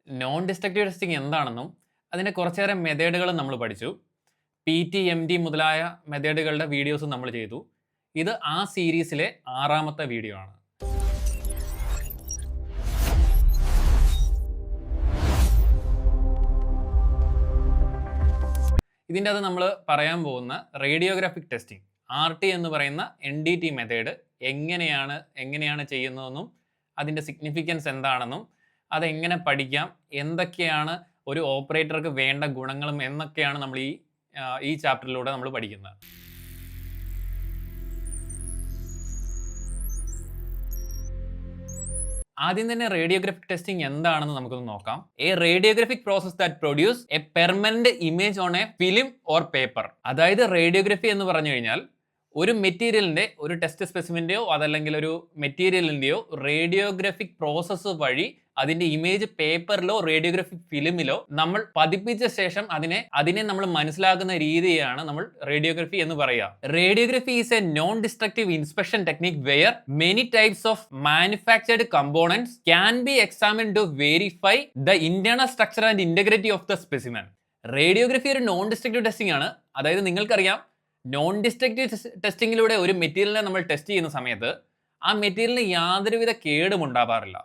Non destructive testing എന്താണെന്നും അതിൻ്റെ കുറച്ചേറെ മെത്തേഡുകളും നമ്മൾ പഠിച്ചു. PT, MT മുതലായ മെത്തേഡുകളുടെ വീഡിയോസും നമ്മൾ ചെയ്തു. ഇത് ആ സീരീസിലെ 6ാമത്തെ വീഡിയോ ആണ്. ഇതിൻ്റെ അത് നമ്മൾ പറയാൻ പോകുന്ന റേഡിയോഗ്രാഫിക് ടെസ്റ്റിംഗ് RT എന്ന് പറയുന്ന NDT മെത്തേഡ് എങ്ങനെയാണ് ചെയ്യുന്നതെന്നും അതിൻ്റെ സിഗ്നിഫിക്കൻസ് എന്താണെന്നും അതെങ്ങനെ പഠിക്കാം, എന്തൊക്കെയാണ് ഒരു ഓപ്പറേറ്റർക്ക് വേണ്ട ഗുണങ്ങളും എന്നൊക്കെയാണ് നമ്മൾ ഈ ചാപ്റ്ററിലൂടെ നമ്മൾ പഠിക്കുന്നത്. ആദ്യം തന്നെ റേഡിയോഗ്രാഫിക് ടെസ്റ്റിംഗ് എന്താണെന്ന് നമുക്കൊന്ന് നോക്കാം. A radiographic process that produce A permanent image on A film or paper. അതായത് റേഡിയോഗ്രഫി എന്ന് പറഞ്ഞു കഴിഞ്ഞാൽ ഒരു മെറ്റീരിയലിന്റെ, ഒരു ടെസ്റ്റ് സ്പെസിമെന്റെയോ അതല്ലെങ്കിൽ ഒരു മെറ്റീരിയലിന്റെയോ റേഡിയോഗ്രാഫിക് പ്രോസസ്സ് വഴി അതിന്റെ ഇമേജ് പേപ്പറിലോ റേഡിയോഗ്രാഫിക് ഫിലിമിലോ നമ്മൾ പതിപ്പിച്ച ശേഷം അതിനെ നമ്മൾ മനസ്സിലാക്കുന്ന രീതിയാണ് നമ്മൾ റേഡിയോഗ്രഫി എന്ന് പറയുക. Radiography is a non destructive inspection technique where many types of manufactured components can be examined to verify the internal structure and integrity of the specimen. Radiography ഒരു നോൺ ഡിസ്ട്രക്റ്റീവ് ടെസ്റ്റിംഗ് ആണ്. അതായത് നിങ്ങൾക്കറിയാം, non destructive ടെസ്റ്റിങ്ങിലൂടെ ഒരു മെറ്റീരിയലിനെ നമ്മൾ test ചെയ്യുന്ന സമയത്ത് ആ മെറ്റീരിയലിന് യാതൊരുവിധ കേടും ഉണ്ടാവാറില്ല.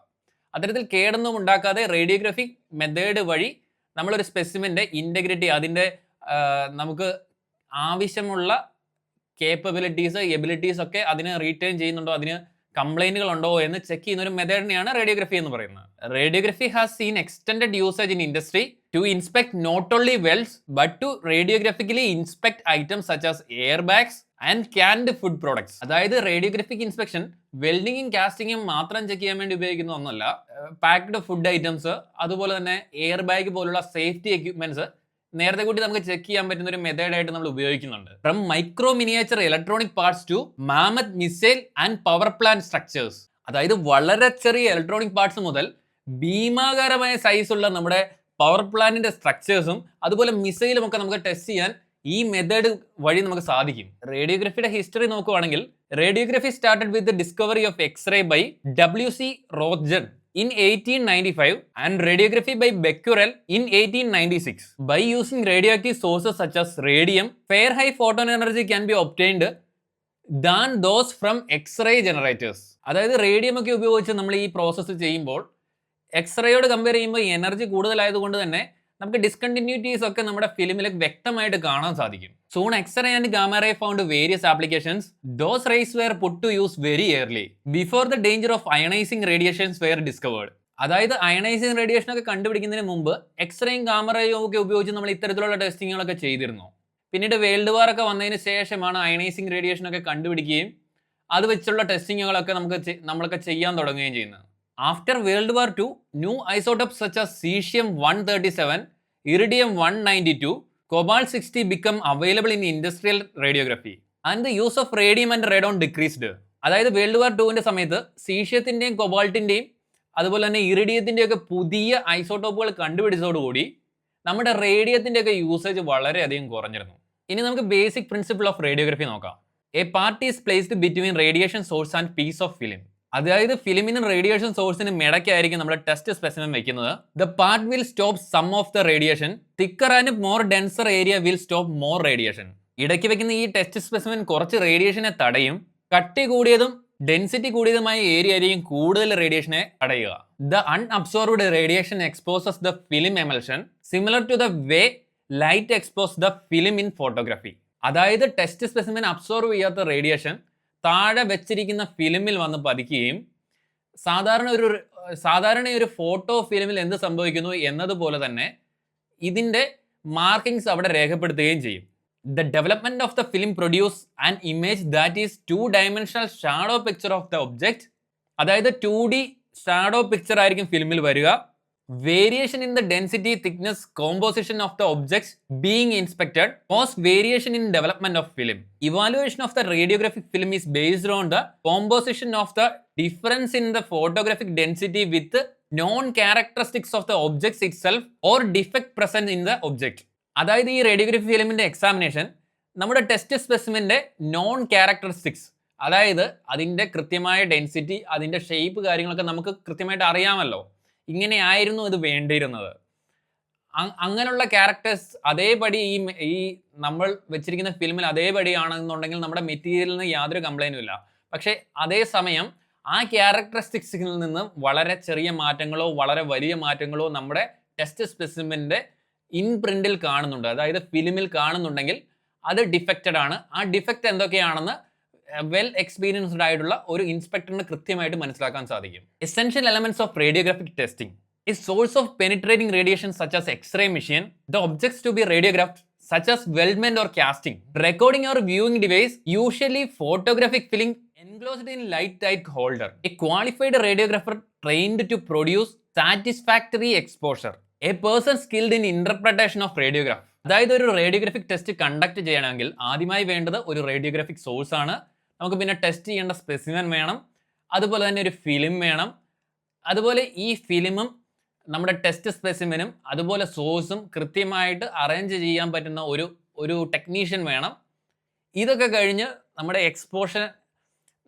അത്തരത്തിൽ കേടൊന്നും ഉണ്ടാക്കാതെ റേഡിയോഗ്രാഫിക് മെത്തേഡ് വഴി നമ്മളൊരു സ്പെസിമെൻ്റെ ഇൻറ്റഗ്രിറ്റി, അതിൻ്റെ നമുക്ക് ആവശ്യമുള്ള കേപ്പബിലിറ്റീസ്, എബിലിറ്റീസ് ഒക്കെ അതിന് റീറ്റേൺ ചെയ്യുന്നുണ്ടോ, അതിന് കംപ്ലൈൻറ്റുകൾ ഉണ്ടോ എന്ന് ചെക്ക് ചെയ്യുന്ന ഒരു മെത്തേഡിനെയാണ് റേഡിയോഗ്രഫി എന്ന് പറയുന്നത്. Radiography has seen extended usage in industry to inspect not only wells but to radiographically inspect items such as airbags and canned food products. അതായത് റേഡിയോഗ്രാഫിക് ഇൻസ്പെക്ഷൻ വെൽഡിങ്ങും കാസ്റ്റിങ്ങും മാത്രം ചെക്ക് ചെയ്യാൻ വേണ്ടി ഉപയോഗിക്കുന്ന ഒന്നല്ല. പാക്ഡ് ഫുഡ് ഐറ്റംസ്, അതുപോലെ തന്നെ എയർ ബാഗ് പോലുള്ള safety equipments നേരത്തെ കൂട്ടി നമുക്ക് ചെക്ക് ചെയ്യാൻ പറ്റുന്ന ഒരു മെത്തേഡായിട്ട് നമ്മൾ ഉപയോഗിക്കുന്നുണ്ട്. From micro miniature electronic parts to mammoth missile and power plant structures. അതായത് വളരെ ചെറിയ ഇലക്ട്രോണിക് പാർട്സ് മുതൽ ഭീമാകാരമായ സൈസുള്ള നമ്മുടെ പവർ പ്ലാന്റിന്റെ സ്ട്രക്ചേഴ്സും അതുപോലെ മിസൈലും ഒക്കെ നമുക്ക് ടെസ്റ്റ് ചെയ്യാൻ ഈ മെത്തേഡ് വഴി നമുക്ക് സാധിക്കും. റേഡിയോഗ്രഫിയുടെ ഹിസ്റ്ററി നോക്കുകയാണെങ്കിൽ radiography started with the discovery of X ray by WC Roentgen in 1895 and radiography by Becquerel in 1896. By using radioactive sources such as radium, fair high photon energy can be obtained than those from X-ray generators. അതായത് radium ഒക്കെ ഉപയോഗിച്ച് നമ്മൾ ഈ process ചെയ്യുമ്പോൾ എക്സ്റേയോട് compare ചെയ്യുമ്പോൾ energy കൂടുതലായതുകൊണ്ട് തന്നെ നമുക്ക് ഡിസ്കണ്ടിന്യൂറ്റീസ് ഒക്കെ നമ്മുടെ ഫിലിമിൽ വ്യക്തമായിട്ട് കാണാൻ സാധിക്കും. Soon X ray and gamma ray found various applications. Those rays were put to use very early before the danger of ionising radiations were discovered. അതായത് അയണൈസിംഗ് റേഡിയേഷൻ ഒക്കെ കണ്ടുപിടിക്കുന്നതിന് മുമ്പ് എക്സ്റേയും ഗാമ റേയും ഒക്കെ ഉപയോഗിച്ച് നമ്മൾ ഇത്തരത്തിലുള്ള ടെസ്റ്റിങ്ങുകളൊക്കെ ചെയ്തിരുന്നു. പിന്നീട് വേൾഡ് വാർ ഒക്കെ വന്നതിന് ശേഷമാണ് അയണൈസിംഗ് റേഡിയേഷൻ ഒക്കെ കണ്ടുപിടിക്കുകയും അത് വെച്ചുള്ള ടെസ്റ്റിങ്ങുകളൊക്കെ നമ്മളൊക്കെ ചെയ്യാൻ തുടങ്ങുകയും ചെയ്യുന്നത്. After World War II, new isotopes such as cesium-137, iridium-192, cobalt-60 become available in industrial radiography. And the use of radium and radon decreased. അതായത് വേൾഡ് വാർ 2ന്റെ സമയത്ത് സീഷ്യത്തിൻ്റെയും കൊബാൾട്ടിൻ്റെയും അതുപോലെ തന്നെ ഇറിഡിയത്തിൻ്റെയും ഒക്കെ പുതിയ ഐസോട്ടോപ്പുകൾ കണ്ടുപിടിച്ചതോടുകൂടി നമ്മുടെ റേഡിയത്തിൻ്റെ ഒക്കെ യൂസേജ് വളരെയധികം കുറഞ്ഞിരുന്നു. ഇനി നമുക്ക് ബേസിക് പ്രിൻസിപ്പിൾ ഓഫ് റേഡിയോഗ്രഫി നോക്കാം. A part is placed between radiation source and piece of film. അതായത് ഫിലിമിനും റേഡിയേഷൻ സോഴ്സിനും ഇടയ്ക്കായിരിക്കും നമ്മൾ ടെസ്റ്റ് സ്പെസിമെൻ വെക്കുന്നത്. The part will stop some of the radiation. Thicker and more denser area will stop more radiation. ഇടയ്ക്ക് വെക്കുന്ന ഈ ടെസ്റ്റ് സ്പെസിമെൻ കുറച്ച് റേഡിയേഷനെ തടയും. കട്ടി കൂടിയതും ഡെൻസിറ്റി കൂടിയതുമായ ഏരിയ ആയിരിക്കും കൂടുതൽ റേഡിയേഷനെ തടയുക. The unabsorbed radiation exposes the film emulsion similar to the way light expose the film in photography. അതായത് ടെസ്റ്റ് സ്പെസിമെൻ അബ്സോർവ് ചെയ്യാത്ത റേഡിയേഷൻ താഴെ വെച്ചിരിക്കുന്ന ഫിലിമിൽ വന്ന് പതിക്കുകയും സാധാരണ ഒരു ഫോട്ടോ ഫിലിമിൽ എന്ത് സംഭവിക്കുന്നു എന്നതുപോലെ തന്നെ ഇതിൻ്റെ മാർക്കിങ്സ് അവിടെ രേഖപ്പെടുത്തുകയും ചെയ്യും. The development of the film produce an image that is 2-dimensional shadow picture of the object. അതായത് 2D ഷാഡോ പിക്ചർ ആയിരിക്കും ഫിലിമിൽ വരിക. Variation in the density, thickness, composition of the objects being inspected cause variation in development of film. Evaluation of the radiographic film is based on the composition of the difference in the photographic density with known characteristics of the objects itself or defect present in the object. അതായത് ഈ radiography ഫിലിമിന്റെ examination നമ്മുടെ test സ്പെസിമെന്റെ non characteristics, അതായത് അതിൻ്റെ കൃത്യമായ density, അതിൻ്റെ shape കാര്യങ്ങളൊക്കെ നമുക്ക് കൃത്യമായിട്ട് അറിയാമല്ലോ. ഇങ്ങനെയായിരുന്നു ഇത് വേണ്ടിയിരുന്നത്. അങ്ങനെയുള്ള ക്യാരക്ടേഴ്സ് അതേപടി ഈ നമ്മൾ വെച്ചിരിക്കുന്ന ഫിലിമിൽ അതേപടിയാണെന്നുണ്ടെങ്കിൽ നമ്മുടെ മെറ്റീരിയലിന് യാതൊരു കംപ്ലൈൻറ്റും ഇല്ല. പക്ഷേ അതേസമയം ആ ക്യാരക്ടറിസ്റ്റിക്സിൽ നിന്ന് വളരെ ചെറിയ മാറ്റങ്ങളോ വളരെ വലിയ മാറ്റങ്ങളോ നമ്മുടെ ടെസ്റ്റ് സ്പെസിമെൻ്റെ പ്രിന്റിൽ കാണുന്നുണ്ട്, അതായത് ഫിലിമിൽ കാണുന്നുണ്ടെങ്കിൽ അത് ഡിഫക്റ്റഡ് ആണ്. ആ ഡിഫക്റ്റ് എന്തൊക്കെയാണെന്ന് വെൽ എക്സ്പീരിയൻസ്ഡ് ആയിട്ടുള്ള ഒരു ഇൻസ്പെക്ടറിന് കൃത്യമായിട്ട് മനസ്സിലാക്കാൻ സാധിക്കും. Essential elements of radiographic testing. A source of penetrating radiation such as X-ray machine, the objects to be radiographed such as weldment or casting, recording or viewing device, usually photographic film enclosed in light tight holder. A qualified radiographer trained to produce satisfactory exposure. A person skilled in interpretation of radiograph. അതായത് ഒരു radiographic test conduct ചെയ്യണമെങ്കിൽ ആദ്യമായി വേണ്ടത് ഒരു radiographic source ആണ്. നമുക്ക് പിന്നെ test ചെയ്യേണ്ട സ്പെസിമെൻ വേണം, അതുപോലെ തന്നെ ഒരു ഫിലിം വേണം. അതുപോലെ ഈ ഫിലിമും നമ്മുടെ ടെസ്റ്റ് സ്പെസിമെനും അതുപോലെ സോഴ്സും കൃത്യമായിട്ട് അറേഞ്ച് ചെയ്യാൻ പറ്റുന്ന ഒരു ടെക്നീഷ്യൻ വേണം. ഇതൊക്കെ കഴിഞ്ഞ്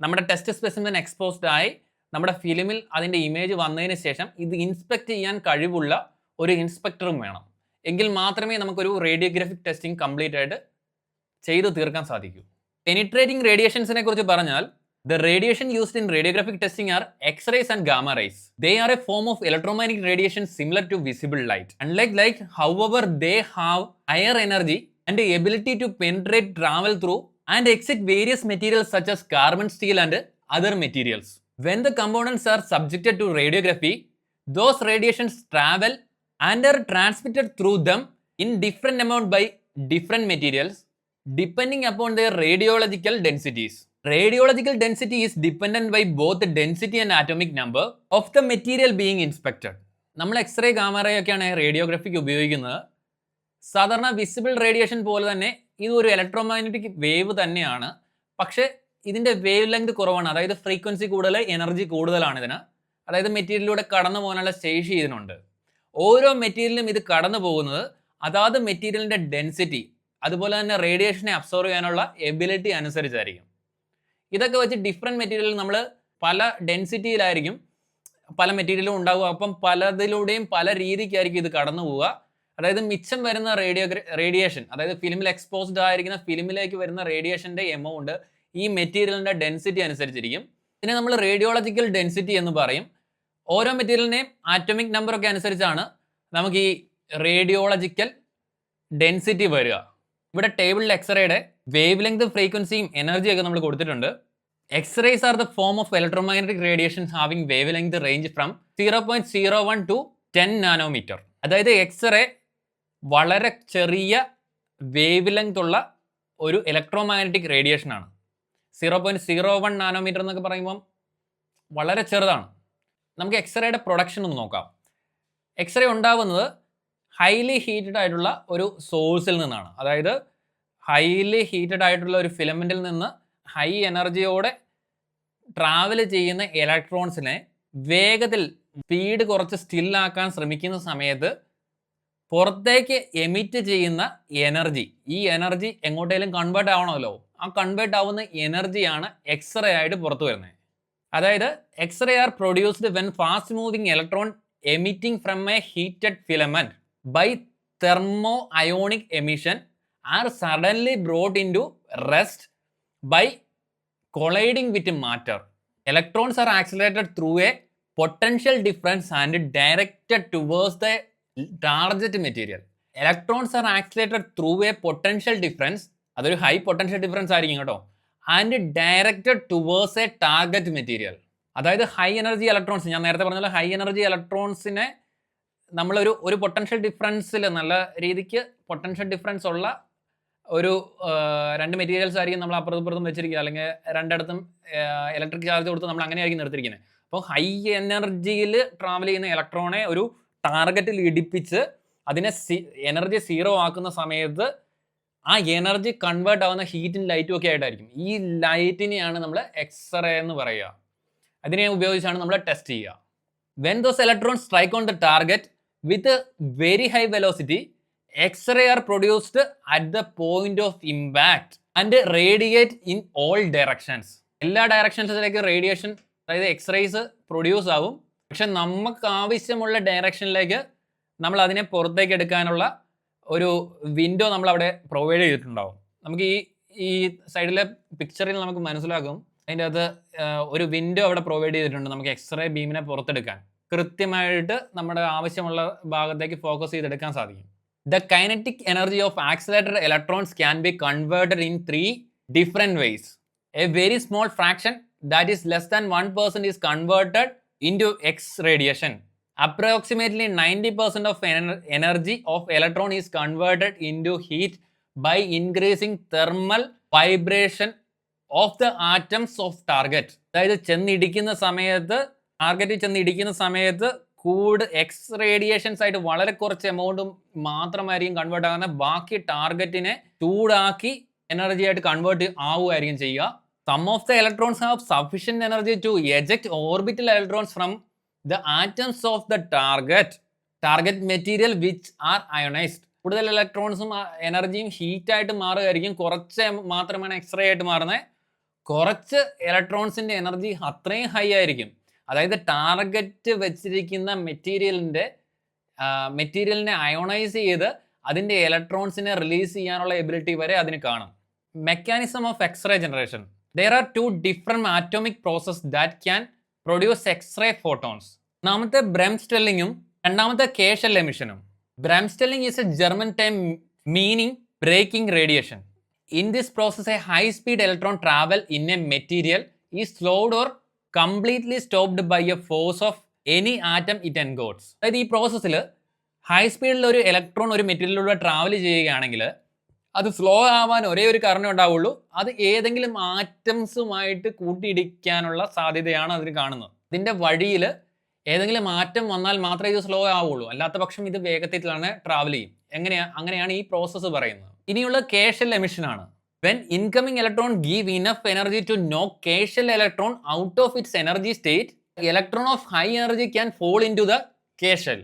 നമ്മുടെ ടെസ്റ്റ് സ്പെസിമെൻ എക്സ്പോസ്ഡ് ആയി നമ്മുടെ ഫിലിമിൽ അതിൻ്റെ ഇമേജ് വന്നതിന് ശേഷം ഇത് ഇൻസ്പെക്ട് ചെയ്യാൻ കഴിവുള്ള ഒരു ഇൻസ്പെക്ടറും വേണം. എങ്കിൽ മാത്രമേ നമുക്കൊരു റേഡിയോഗ്രാഫിക് ടെസ്റ്റിംഗ് കംപ്ലീറ്റ് ആയിട്ട് ചെയ്തു തീർക്കാൻ സാധിക്കൂ. പെനിട്രേറ്റിംഗ് റേഡിയേഷൻസിനെ കുറിച്ച് പറഞ്ഞാൽ, the radiation used in radiographic testing are X-rays and gamma rays. They are a form of electromagnetic radiation similar to visible light. Unlike light, however, they have higher energy and the ability to penetrate, travel through and exit various materials such as carbon, steel and other materials. When the components are subjected to radiography, those radiations travel and are transmitted through them in different amount by different materials depending upon their radiological densities. Radiological density is dependent by both the density and atomic number of the material being inspected. നമ്മൾ x-ray ഗാമറേ ഒക്കെയാണ് റേഡിയോഗ്രാഫിക്ക് ഉപയോഗിക്കുന്നത്. സാധാരണ visible radiation പോലെ തന്നെ ഇത് ഒരു electromagnetic wave തന്നെയാണ്. പക്ഷേ ഇതിൻ്റെ വേവ് ലെങ്ത് കുറവാണ്, അതായത് ഫ്രീക്വൻസി കൂടുതൽ, എനർജി കൂടുതലാണ് ഇതിന്. അതായത് മെറ്റീരിയലിലൂടെ കടന്നു പോകാനുള്ള ശേഷി ഇതിനുണ്ട്. ഓരോ മെറ്റീരിയലും ഇത് കടന്നു പോകുന്നത് അതാത് മെറ്റീരിയലിൻ്റെ ഡെൻസിറ്റി അതുപോലെ തന്നെ റേഡിയേഷനെ അബ്സോർവ് ചെയ്യാനുള്ള എബിലിറ്റി അനുസരിച്ചായിരിക്കും. ഇതൊക്കെ വെച്ച് ഡിഫറെൻറ്റ് മെറ്റീരിയൽ നമ്മൾ പല ഡെൻസിറ്റിയിലായിരിക്കും പല മെറ്റീരിയലും ഉണ്ടാവുക. അപ്പം പലതിലൂടെയും പല രീതിക്കായിരിക്കും ഇത് കടന്നു പോവുക. അതായത് മിച്ചം വരുന്ന റേഡിയേഷൻ, അതായത് ഫിലിമിൽ എക്സ്പോസ്ഡ് ആയിരിക്കുന്ന ഫിലിമിലേക്ക് വരുന്ന റേഡിയേഷൻ്റെ എമൗണ്ട് ഈ മെറ്റീരിയലിൻ്റെ ഡെൻസിറ്റി അനുസരിച്ചിരിക്കും. ഇതിനെ നമ്മൾ റേഡിയോളജിക്കൽ ഡെൻസിറ്റി എന്ന് പറയും. ഓരോ മെറ്റീരിയലിനെയും ആറ്റോമിക് നമ്പറൊക്കെ അനുസരിച്ചാണ് നമുക്ക് ഈ റേഡിയോളജിക്കൽ ഡെൻസിറ്റി വരിക. ഇവിടെ ടേബിളിൽ എക്സ്റേയുടെ വേവ് ലെങ്ത്, ഫ്രീക്വൻസിയും എനർജിയൊക്കെ നമ്മൾ കൊടുത്തിട്ടുണ്ട്. X rays are the form of electromagnetic radiations having wave length range from 0.01 to 10 nanometre. അതായത് എക്സ്റേ വളരെ ചെറിയ വേവ് ലെങ്ത് ഉള്ള ഒരു ഇലക്ട്രോമാഗ്നറ്റിക് റേഡിയേഷനാണ്. 0.01 നാനോമീറ്റർ എന്നൊക്കെ പറയുമ്പം വളരെ ചെറുതാണ്. നമുക്ക് എക്സ്റേയുടെ പ്രൊഡക്ഷൻ ഒന്ന് നോക്കാം. എക്സ്റേ ഉണ്ടാവുന്നത് ഹൈലി ഹീറ്റഡ് ആയിട്ടുള്ള ഒരു സോഴ്സിൽ നിന്നാണ്. അതായത് ഹൈലി ഹീറ്റഡ് ആയിട്ടുള്ള ഒരു ഫിലമെൻറ്റിൽ നിന്ന് ഹൈ എനർജിയോടെ ട്രാവൽ ചെയ്യുന്ന ഇലക്ട്രോൺസിനെ വേഗത്തിൽ സ്പീഡ് കുറച്ച് സ്റ്റില്ലാക്കാൻ ശ്രമിക്കുന്ന സമയത്ത് പുറത്തേക്ക് എമിറ്റ് ചെയ്യുന്ന എനർജി, ഈ എനർജി എങ്ങോട്ടേലും കൺവേർട്ട് ആവണമല്ലോ. ആ കൺവേർട്ട് ആവുന്ന എനർജിയാണ് എക്സ്റേ ആയിട്ട് പുറത്തു വരുന്നത്. അതായത് X ray are produced when fast moving electron emitting from a heated filament by thermo-ionic emission are suddenly brought into rest by colliding with matter. Electrons are accelerated through a potential difference and directed towards the target material. Electrons are accelerated through a potential difference, അതൊരു high potential difference ആയിരിക്കും കേട്ടോ, and directed towards A target material. അതായത് high energy electrons, ഞാൻ നേരത്തെ പറഞ്ഞ high energy ഇലക്ട്രോൺസിനെ നമ്മളൊരു potential ഡിഫറൻസിൽ, നല്ല രീതിക്ക് പൊട്ടൻഷ്യൽ ഡിഫറൻസ് ഉള്ള ഒരു രണ്ട് മെറ്റീരിയൽസ് ആയിരിക്കും നമ്മൾ അപ്പുറത്തും വെച്ചിരിക്കുക, അല്ലെങ്കിൽ രണ്ടിടത്തും ഇലക്ട്രിക് ചാർജ് കൊടുത്ത് നമ്മൾ അങ്ങനെയായിരിക്കും നിർത്തിയിരിക്കുന്നത്. അപ്പോൾ ഹൈ എനർജിയിൽ ട്രാവൽ ചെയ്യുന്ന ഇലക്ട്രോണെ ഒരു ടാർഗറ്റിൽ ഇടിപ്പിച്ച് അതിനെ എനർജി സീറോ ആക്കുന്ന സമയത്ത് ആ എനർജി കൺവേർട്ട് ആവുന്ന ഹീറ്റും ലൈറ്റും ഒക്കെ ആയിട്ടായിരിക്കും. ഈ ലൈറ്റിനെയാണ് നമ്മൾ എക്സ്റേ എന്ന് പറയുക. അതിനെ ഉപയോഗിച്ചാണ് നമ്മൾ ടെസ്റ്റ് ചെയ്യുക. When those electrons strike on the target with a very high velocity, X-ray are produced at the point of impact and radiate in all directions. എല്ലാ ഡയറക്ഷൻസിലേക്ക് റേഡിയേഷൻ, അതായത് എക്സ്റേസ് പ്രൊഡ്യൂസ് ആവും. പക്ഷെ നമുക്ക് ആവശ്യമുള്ള ഡയറക്ഷനിലേക്ക് നമ്മൾ അതിനെ പുറത്തേക്ക് എടുക്കാനുള്ള ഒരു വിൻഡോ നമ്മൾ അവിടെ പ്രൊവൈഡ് ചെയ്തിട്ടുണ്ടാവും. നമുക്ക് ഈ സൈഡിലെ പിക്ചറിൽ നമുക്ക് മനസ്സിലാകും, അതിൻ്റെ അകത്ത് ഒരു വിൻഡോ അവിടെ പ്രൊവൈഡ് ചെയ്തിട്ടുണ്ട് നമുക്ക് എക്സ്റേ ബീമിനെ പുറത്തെടുക്കാൻ. കൃത്യമായിട്ട് നമ്മുടെ ആവശ്യമുള്ള ഭാഗത്തേക്ക് ഫോക്കസ് ചെയ്തെടുക്കാൻ സാധിക്കും. The kinetic energy of accelerated electrons can be converted in 3 different ways. A very small fraction, that is less than 1%, is converted into X radiation. Approximately 90% of energy of electron is converted into heat by increasing thermal vibration of the atoms of target. അതായത് ചെന്നിടിക്കുന്ന സമയത്ത്, ടാർഗറ്റിൽ ചെന്നിടിക്കുന്ന സമയത്ത് X radiations ആയിട്ട് വളരെ കുറച്ച് എമൗണ്ടും മാത്രമായിരിക്കും convert ആകുന്ന, ബാക്കി ടാർഗറ്റിനെ ചൂടാക്കി എനർജി ആയിട്ട് കൺവേർട്ട് ആവുകയായിരിക്കും ചെയ്യുക. Some of the electrons have sufficient energy to eject orbital electrons from the atoms of the target material which are ionised. കൂടുതൽ ഇലക്ട്രോൺസും എനർജിയും ഹീറ്റ് ആയിട്ട് മാറുകയായിരിക്കും, കുറച്ച് മാത്രമാണ് എക്സ്റേ ആയിട്ട് മാറുന്നത്. കുറച്ച് ഇലക്ട്രോൺസിന്റെ എനർജി അത്രയും ഹൈ ആയിരിക്കും. അതായത് ടാർഗറ്റ് വെച്ചിരിക്കുന്ന മെറ്റീരിയലിനെ അയോണൈസ് ചെയ്ത് അതിൻ്റെ ഇലക്ട്രോൺസിനെ റിലീസ് ചെയ്യാനുള്ള എബിലിറ്റി വരെ അതിന് കാണും. Mechanism of x-ray generation. There are 2 different atomic process that can produce x-ray photons. ഒന്നാമത്തെ ബ്രെംസ്റ്റെല്ലിങ്ങും രണ്ടാമത്തെ കേഷൽ എമിഷനും. Bremsstrahlung is a German term meaning breaking radiation. In this process a high speed electron travel in a material is slowed or completely stopped by a force of any atom it encounters. അതായത് ഈ പ്രോസസ്സിൽ high സ്പീഡിൽ ഒരു electron ഒരു മെറ്റീരിയലിലൂടെ travel ചെയ്യുകയാണെങ്കിൽ അത് slow ആവാൻ ഒരേ ഒരു കാരണം ഉണ്ടാവുള്ളൂ, അത് ഏതെങ്കിലും ആറ്റംസുമായിട്ട് കൂട്ടിയിടിക്കാനുള്ള സാധ്യതയാണ് അതിന് കാണുന്നത്. ഇതിൻ്റെ വഴിയിൽ ഏതെങ്കിലും ആറ്റം വന്നാൽ മാത്രമേ ഇത് സ്ലോ ആവുള്ളൂ, അല്ലാത്ത പക്ഷം ഇത് വേഗത്തിൽ തന്നെ ട്രാവൽ ചെയ്യും. അങ്ങനെയാണ് ഈ പ്രോസസ്സ് പറയുന്നത്. ഇനിയുള്ള കേഷൽ എമിഷനാണ്. When incoming electron give enough energy to knock K-shell electron out of its energy state, electron of high energy can fall into the K-shell.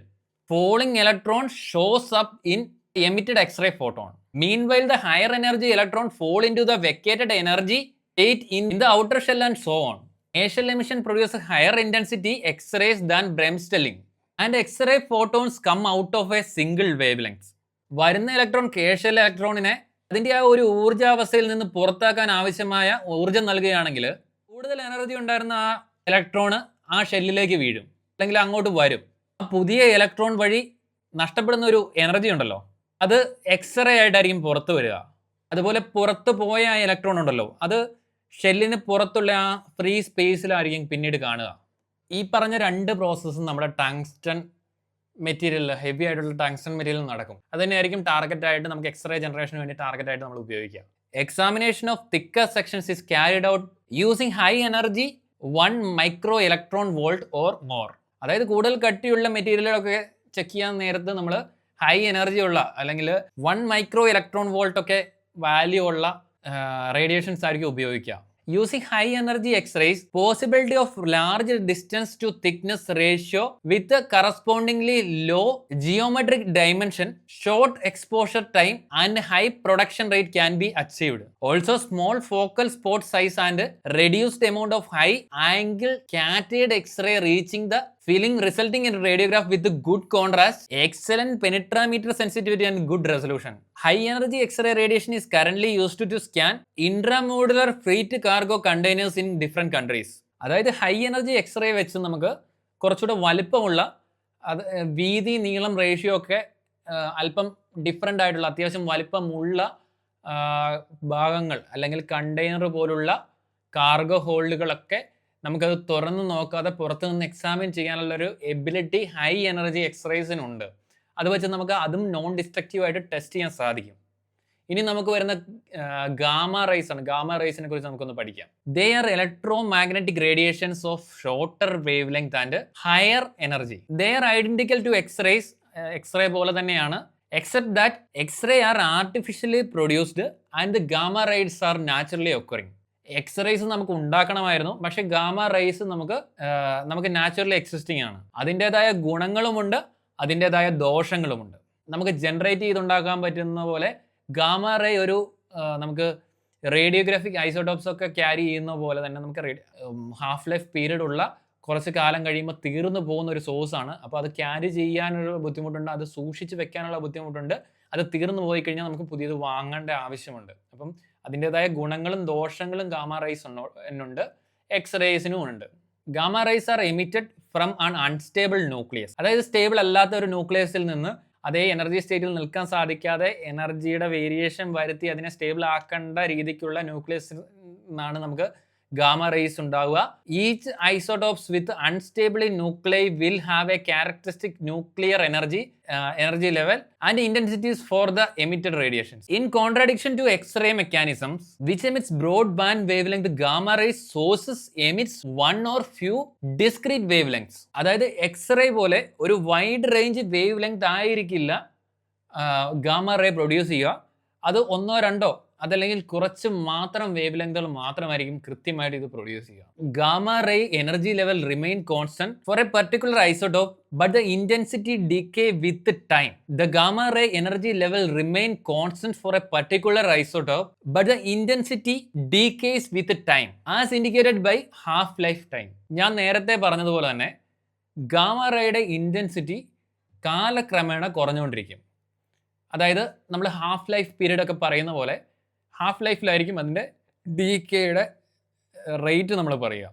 Falling electron shows up in emitted X-ray photon. Meanwhile, the higher energy electron fall into the vacated energy state in the outer shell and so on. K-shell emission produces higher intensity X-rays than Bremsstelling, and X-ray photons come out of a single wavelength. വരുന്ന electron K-shell ഇലക്ട്രോണിനെ അതിൻ്റെ ആ ഒരു ഊർജ്ജാവസ്ഥയിൽ നിന്ന് പുറത്താക്കാൻ ആവശ്യമായ ഊർജ്ജം നൽകുകയാണെങ്കിൽ കൂടുതൽ എനർജി ഉണ്ടായിരുന്ന ആ ഇലക്ട്രോണ് ആ ഷെല്ലിലേക്ക് വീഴും, അല്ലെങ്കിൽ അങ്ങോട്ട് വരും. ആ പുതിയ ഇലക്ട്രോൺ വഴി നഷ്ടപ്പെടുന്ന ഒരു എനർജി ഉണ്ടല്ലോ, അത് എക്സ്റേ ആയിട്ടായിരിക്കും പുറത്ത് വരിക. അതുപോലെ പുറത്ത് പോയ ആ ഇലക്ട്രോൺ ഉണ്ടല്ലോ, അത് ഷെല്ലിന് പുറത്തുള്ള ആ ഫ്രീ സ്പേസിലായിരിക്കും പിന്നീട് കാണുക. ഈ പറഞ്ഞ 2 പ്രോസസ്സും നമ്മുടെ ടങ്സ്റ്റൺ മെറ്റീരിയൽ, ഹെവി ആയിട്ടുള്ള ടങ്സ്റ്റൺ മെറ്റീരിയൽ നടക്കും. അത് തന്നെയായിരിക്കും ടാർഗറ്റ് ആയിട്ട് നമുക്ക് എക്സ്റേ ജനറേഷന് വേണ്ടി ടാർഗറ്റ് ആയിട്ട് നമ്മൾ ഉപയോഗിക്കുക. Examination of thicker sections is carried out using high energy 1 micro electron volt or more. അതായത് കൂടുതൽ കട്ടിയുള്ള മെറ്റീരിയലുകളൊക്കെ ചെക്ക് ചെയ്യാൻ നേരത്ത് നമ്മൾ ഹൈ എനർജി ഉള്ള അല്ലെങ്കിൽ 1 മൈക്രോ ഇലക്ട്രോൺ വോൾട്ട് ഒക്കെ വാല്യൂ ഉള്ള റേഡിയേഷൻസ് ആയിരിക്കും ഉപയോഗിക്കുക. Using high energy X-rays, possibility of large distance to thickness ratio with a correspondingly low geometric dimension, short exposure time and high production rate can be achieved. Also, small focal spot size and reduced amount of high angle cathode X-ray reaching the filling, resulting in radiograph with good contrast, excellent penetrometer sensitivity and good resolution. High energy X-ray radiation is currently used to scan intramodular freight cargo containers in different countries. അതായത് high energy x-ray വെച്ച് നമുക്ക് കുറച്ചുകൂടെ വലിപ്പമുള്ള വീതി നീളം ratio ഒക്കെ അല്പം different ആയിട്ടുള്ള അത്യാവശ്യം വലിപ്പമുള്ള ഭാഗങ്ങൾ അല്ലെങ്കിൽ കണ്ടെയ്നർ പോലുള്ള കാർഗോ ഹോൾഡുകളൊക്കെ നമുക്കത് തുറന്ന് നോക്കാതെ പുറത്ത് നിന്ന് എക്സാമിൻ ചെയ്യാനുള്ളൊരു എബിലിറ്റി ഹൈ എനർജി എക്സ്റേസിനുണ്ട്. അത് വെച്ച് നമുക്ക് അതും നോൺ ഡിസ്ട്രക്റ്റീവ് ആയിട്ട് ടെസ്റ്റ് ചെയ്യാൻ സാധിക്കും. ഇനി നമുക്ക് വരുന്ന ഗാമ റേസ് ആണ്. ഗാമ റേസിനെ കുറിച്ച് നമുക്കൊന്ന് പഠിക്കാം. They are electromagnetic radiations of shorter wave length and higher energy. They are identical to X rays. X ray പോലെ തന്നെയാണ്, except that X ray are artificially produced and gamma rays are naturally occurring. X rays നമുക്ക് ഉണ്ടാക്കണമായിരുന്നു, പക്ഷെ gamma rays നമുക്ക് naturally existing ആണ്. അതിൻ്റെതായ ഗുണങ്ങളുമുണ്ട്, അതിൻ്റെതായ ദോഷങ്ങളുമുണ്ട്. നമുക്ക് ജനറേറ്റ് ചെയ്തുണ്ടാക്കാൻ പറ്റുന്ന പോലെ ഗാമ റേ നമുക്ക് റേഡിയോഗ്രാഫിക് ഐസോട്ടോപ്സ് ഒക്കെ ക്യാരി ചെയ്യുന്ന പോലെ തന്നെ നമുക്ക് ഹാഫ് ലൈഫ് പീരീഡ് ഉള്ള കുറച്ച് കാലം കഴിയുമ്പോൾ തീർന്നു പോകുന്ന ഒരു സോഴ്സാണ്. അപ്പോൾ അത് ക്യാരി ചെയ്യാനുള്ള ബുദ്ധിമുട്ടുണ്ട്, അത് സൂക്ഷിച്ച് വെക്കാനുള്ള ബുദ്ധിമുട്ടുണ്ട്. അത് തീർന്നു പോയി കഴിഞ്ഞാൽ നമുക്ക് പുതിയത് വാങ്ങേണ്ട ആവശ്യമുണ്ട്. അപ്പം അതിൻ്റെതായ ഗുണങ്ങളും ദോഷങ്ങളും ഗാമ റേസ് ഉണ്ട്, എക്സ് റേസിനും ഉണ്ട്. Gamma rays are emitted from an unstable nucleus. അതായത് സ്റ്റേബിൾ അല്ലാത്ത ഒരു ന്യൂക്ലിയസിൽ നിന്ന് അതേ എനർജി സ്റ്റേറ്റിൽ നിൽക്കാൻ സാധിക്കാതെ എനർജിയുടെ വേരിയേഷൻ വരുത്തി അതിനെ സ്റ്റേബിൾ ആക്കേണ്ട രീതിക്കുള്ള ന്യൂക്ലിയസിൽ നിന്നാണ് നമുക്ക് ഗാമ റേസ് ഉണ്ടാവുക. Each isotopes with unstable nuclei will have a characteristic nuclear energy level and intensities for the emitted radiations. In contradiction to X-ray mechanisms, which emits broadband wavelength, gamma ray sources emits one or few discrete wavelengths. അതായത് x-ray പോലെ ഒരു wide range wave length ആയിരിക്കില്ല gamma ray produce ചെയ്യുക. അത് ഒന്നോ രണ്ടോ അതല്ലെങ്കിൽ കുറച്ച് മാത്രം വേവ് ലെങ്തുകൾ മാത്രമായിരിക്കും കൃത്യമായിട്ട് ഇത് പ്രൊഡ്യൂസ് ചെയ്യുക. Gamma ray energy level remain constant for a particular isotope but the intensity decay with time. The gamma ray energy level remain constant for a particular isotope, but the intensity decays with time, as indicated by half-life time. ഞാൻ നേരത്തെ പറഞ്ഞതുപോലെ തന്നെ gamma റേയുടെ intensity കാലക്രമേണ കുറഞ്ഞുകൊണ്ടിരിക്കും. അതായത് നമ്മൾ half life period ഒക്കെ പറയുന്ന പോലെ ഹാഫ് ലൈഫിലായിരിക്കും അതിൻ്റെ ഡീക്കേയുടെ റേറ്റ് നമ്മൾ പറയുക.